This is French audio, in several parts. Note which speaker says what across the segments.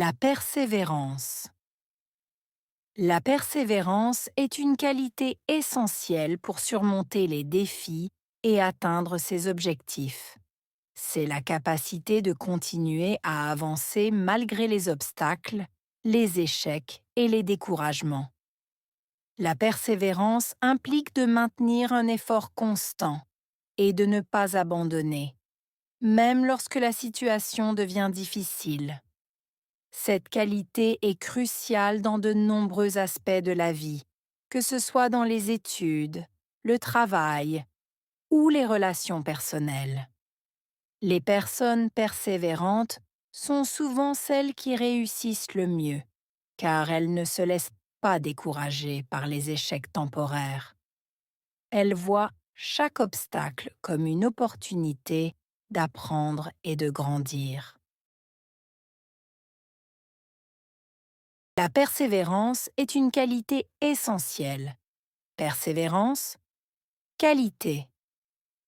Speaker 1: La persévérance. La persévérance est une qualité essentielle pour surmonter les défis et atteindre ses objectifs. C'est la capacité de continuer à avancer malgré les obstacles, les échecs et les découragements. La persévérance implique de maintenir un effort constant et de ne pas abandonner, même lorsque la situation devient difficile. Cette qualité est cruciale dans de nombreux aspects de la vie, que ce soit dans les études, le travail ou les relations personnelles. Les personnes persévérantes sont souvent celles qui réussissent le mieux, car elles ne se laissent pas décourager par les échecs temporaires. Elles voient chaque obstacle comme une opportunité d'apprendre et de grandir. La persévérance est une qualité essentielle. Persévérance, qualité,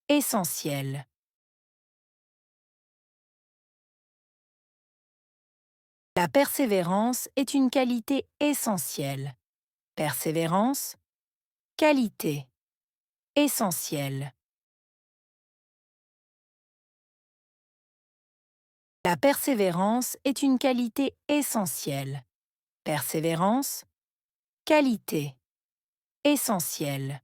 Speaker 1: essentielle. La persévérance est une qualité essentielle. Persévérance, qualité, essentielle. La persévérance est une qualité essentielle. Persévérance, qualité, essentielle.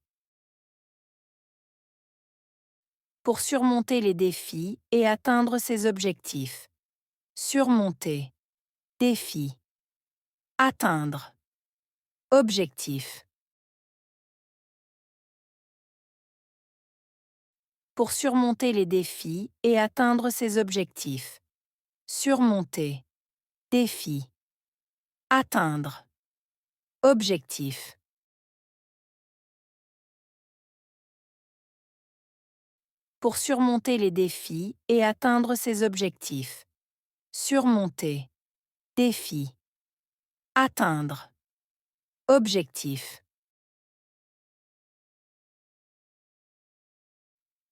Speaker 1: Pour surmonter les défis et atteindre ses objectifs. Surmonter, défi, atteindre, objectif. Pour surmonter les défis et atteindre ses objectifs. Surmonter, défi, atteindre, objectif. Pour surmonter les défis et atteindre ses objectifs. Surmonter, défi, atteindre, objectif.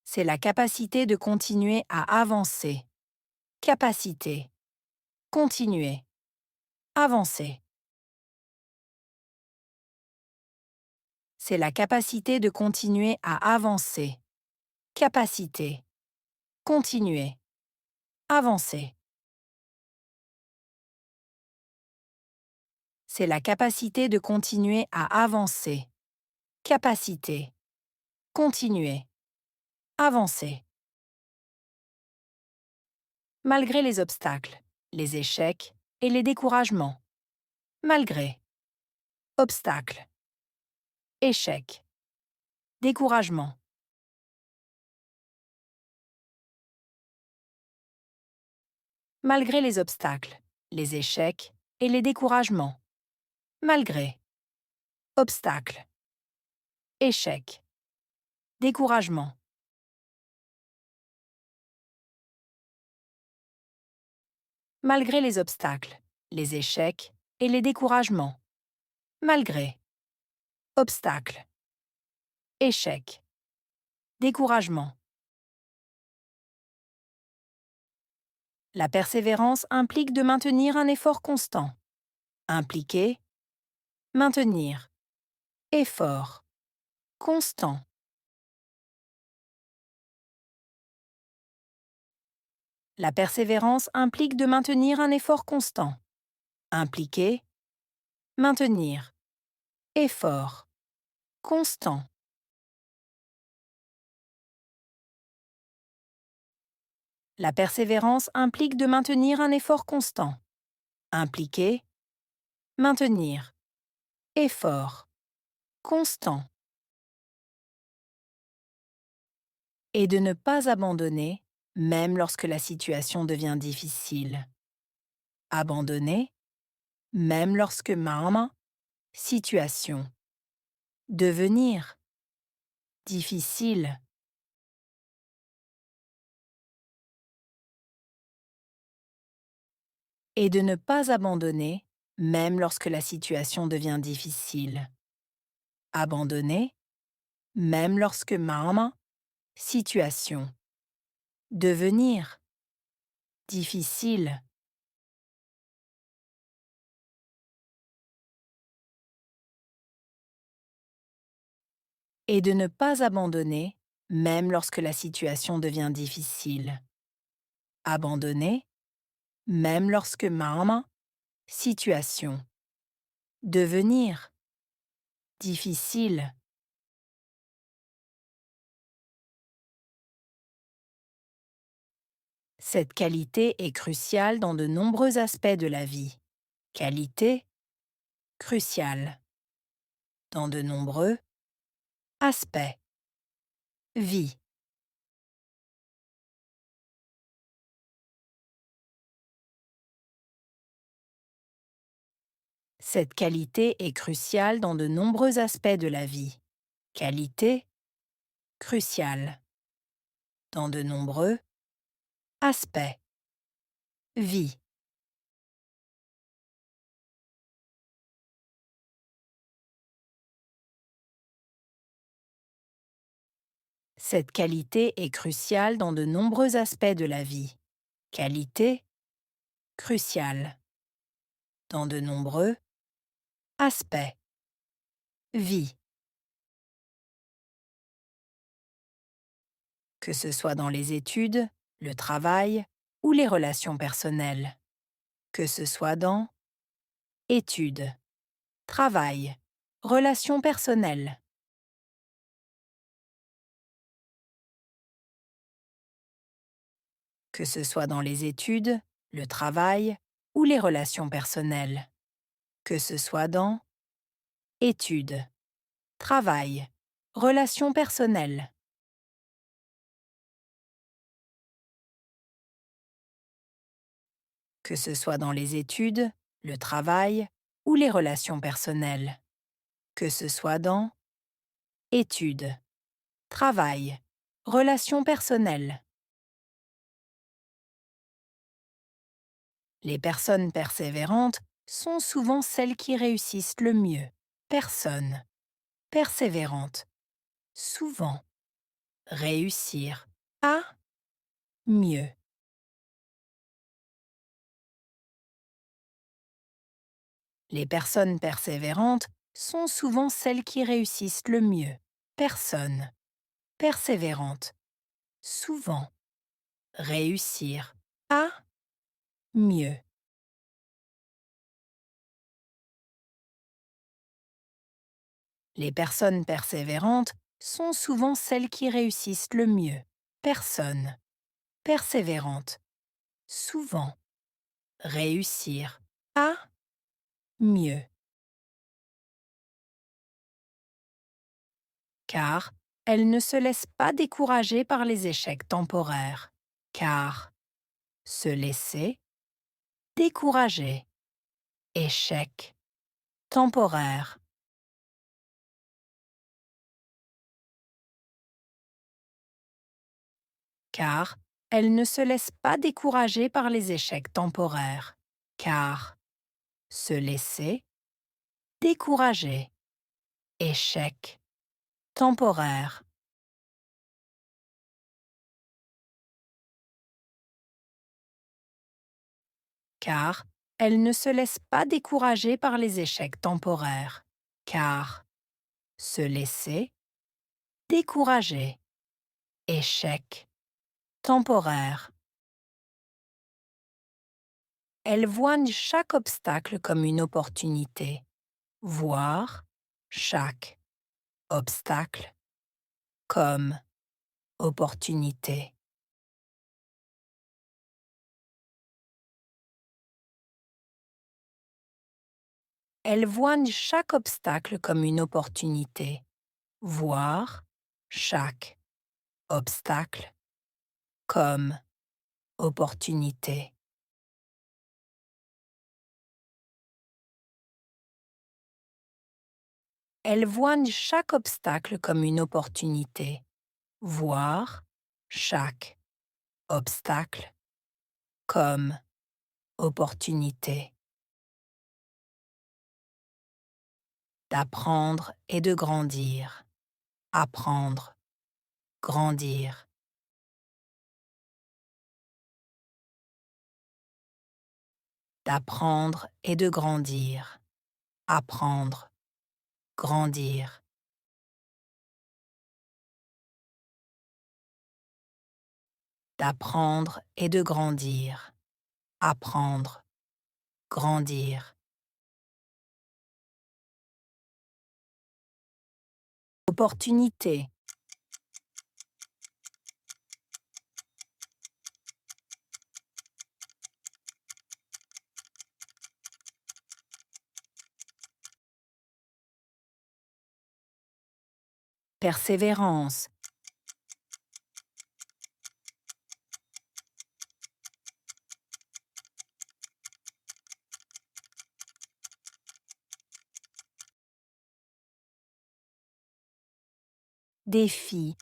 Speaker 1: C'est la capacité de continuer à avancer. Capacité, continuer, avancer. C'est la capacité de continuer à avancer. Capacité, continuer, avancer. C'est la capacité de continuer à avancer. Capacité, continuer, avancer. Malgré les obstacles, les échecs et les découragements. Malgré, obstacles, échecs, découragement. Malgré les obstacles, les échecs et les découragements. Malgré, obstacles, échecs, découragement. Malgré les obstacles, les échecs et les découragements. Malgré, obstacles, échecs, découragement. La persévérance implique de maintenir un effort constant. Impliquer, maintenir, effort, constant. La persévérance implique de maintenir un effort constant. Impliquer, maintenir, effort, constant. La persévérance implique de maintenir un effort constant. Impliquer, maintenir, effort, constant. Et de ne pas abandonner, même lorsque la situation devient difficile. Abandonner, même lorsque situation, devenir, difficile. Et de ne pas abandonner, même lorsque la situation devient difficile. Abandonner, même lorsque situation, devenir, difficile. et de ne pas abandonner, même lorsque la situation devient difficile. Abandonner, même lorsque mama, situation. Devenir, difficile. Cette qualité est cruciale dans de nombreux aspects de la vie. Qualité, cruciale. Dans de nombreux aspects. Vie. Cette qualité est cruciale dans de nombreux aspects de la vie. Qualité, cruciale. Dans de nombreux aspects. Vie. Cette qualité est cruciale dans de nombreux aspects de la vie. Qualité, cruciale. Dans de nombreux aspects. Vie. Que ce soit dans les études, le travail ou les relations personnelles. Que ce soit dans études, travail, relations personnelles. Que ce soit dans les études, le travail ou les relations personnelles. Que ce soit dans études, travail, relations personnelles. Que ce soit dans les études, le travail ou les relations personnelles. Que ce soit dans études, travail, relations personnelles. Les personnes persévérantes sont souvent celles qui réussissent le mieux. Personne. Persévérante. Souvent. Réussir. À. Mieux. Les personnes persévérantes sont souvent celles qui réussissent le mieux. Personne. Persévérante. Souvent. Réussir. À. Mieux. Les personnes persévérantes sont souvent celles qui réussissent le mieux. Personne. Persévérante. Souvent. Réussir. À. Mieux. Car elles ne se laissent pas décourager par les échecs temporaires. Car se laisser décourager. Échec temporaire. Car elles ne se laissent pas décourager par les échecs temporaires. Car se laisser décourager. Échec temporaire. Car elles ne se laissent pas décourager par les échecs temporaires. Car se laisser décourager. Échec temporaire. Elles voient chaque obstacle comme une opportunité. Voir chaque obstacle comme opportunité. Elles voient chaque obstacle comme une opportunité. Voir chaque obstacle comme opportunité. Elles voient chaque obstacle comme une opportunité. Voir chaque obstacle comme opportunité. D'apprendre et de grandir. Apprendre, grandir. D'apprendre et de grandir. Apprendre, grandir. d'apprendre et de grandir. Apprendre, grandir. Opportunité, persévérance, défi,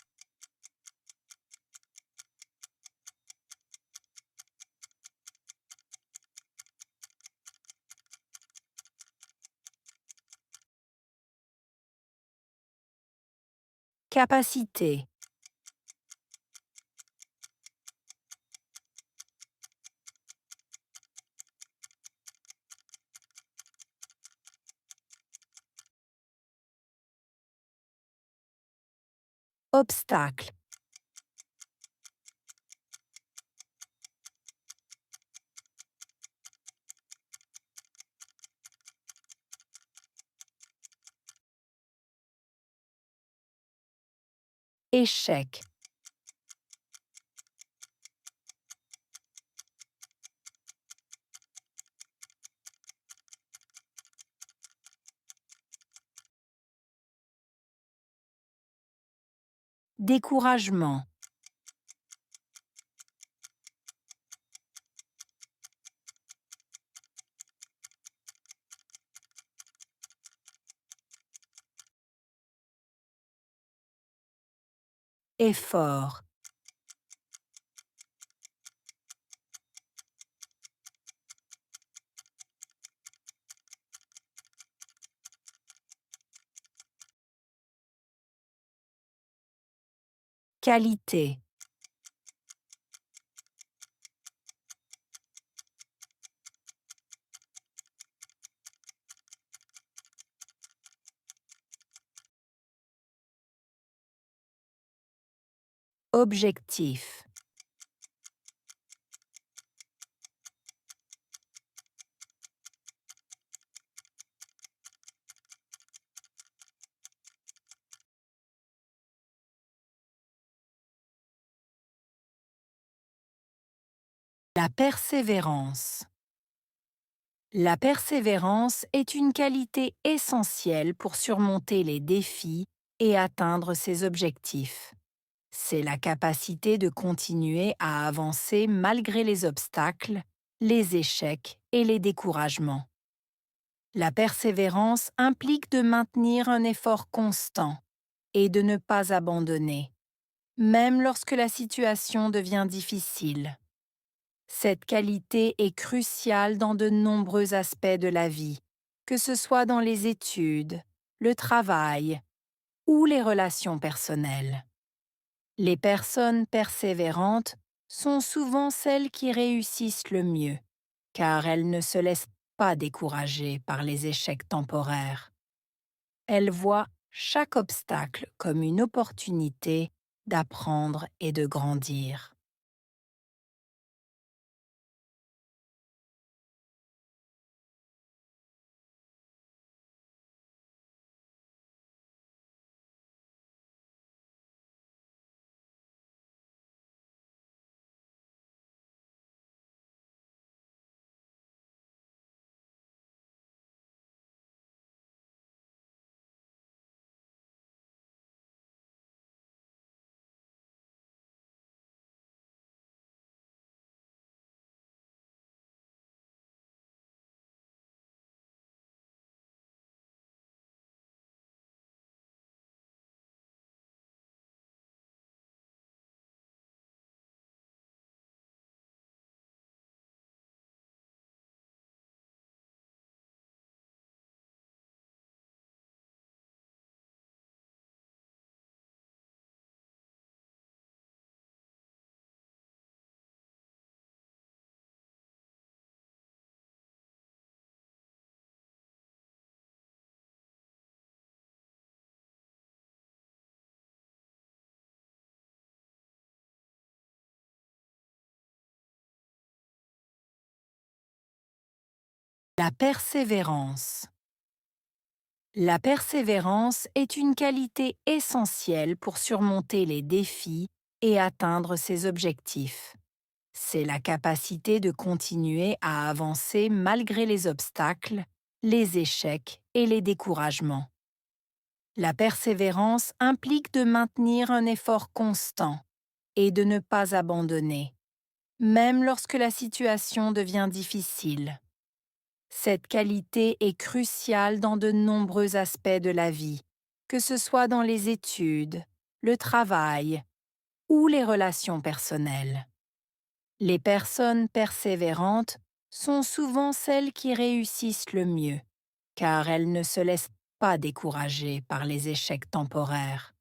Speaker 1: capacité, obstacle, échec, découragement, effort, qualité, objectif. La persévérance. La persévérance est une qualité essentielle pour surmonter les défis et atteindre ses objectifs. C'est la capacité de continuer à avancer malgré les obstacles, les échecs et les découragements. La persévérance implique de maintenir un effort constant et de ne pas abandonner, même lorsque la situation devient difficile. Cette qualité est cruciale dans de nombreux aspects de la vie, que ce soit dans les études, le travail ou les relations personnelles. Les personnes persévérantes sont souvent celles qui réussissent le mieux, car elles ne se laissent pas décourager par les échecs temporaires. Elles voient chaque obstacle comme une opportunité d'apprendre et de grandir. La persévérance. La persévérance est une qualité essentielle pour surmonter les défis et atteindre ses objectifs. C'est la capacité de continuer à avancer malgré les obstacles, les échecs et les découragements. La persévérance implique de maintenir un effort constant et de ne pas abandonner, même lorsque la situation devient difficile. Cette qualité est cruciale dans de nombreux aspects de la vie, que ce soit dans les études, le travail ou les relations personnelles. Les personnes persévérantes sont souvent celles qui réussissent le mieux, car elles ne se laissent pas décourager par les échecs temporaires.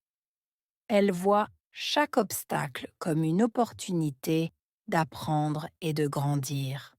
Speaker 1: Elles voient chaque obstacle comme une opportunité d'apprendre et de grandir.